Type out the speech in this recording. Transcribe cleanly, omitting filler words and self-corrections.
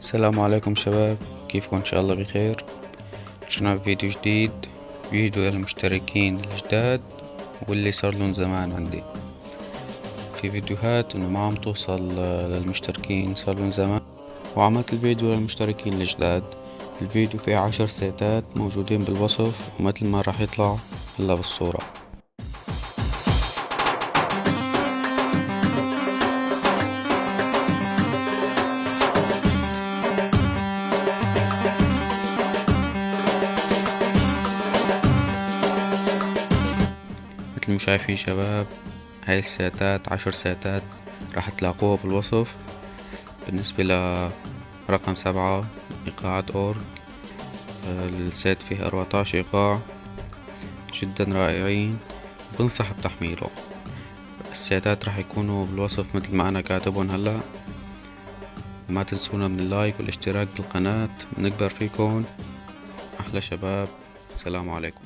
السلام عليكم شباب، كيفكم؟ ان شاء الله بخير. رجعنا بفيديو جديد، فيديو للمشتركين الجداد واللي صار لهم زمان عندي. في فيديوهات انه ما عم توصل للمشتركين صار لهم زمان، وعملت الفيديو للمشتركين الجداد. الفيديو فيه 10 سيتات موجودين بالوصف، ومثل ما راح يطلع هلا بالصورة. مثل ما شايفين شباب، هاي السيتات 10 سيتات راح تلاقوها بالوصف. بالنسبة لرقم 7 إيقاعات أورج، السيت فيه 14 إيقاع جدا رائعين، بنصح بتحميله. السيتات راح يكونوا بالوصف مثل ما أنا كاتبهم هلا. ما تنسونا من اللايك والاشتراك بالقناة، نكبر فيكم. أحلى شباب، السلام عليكم.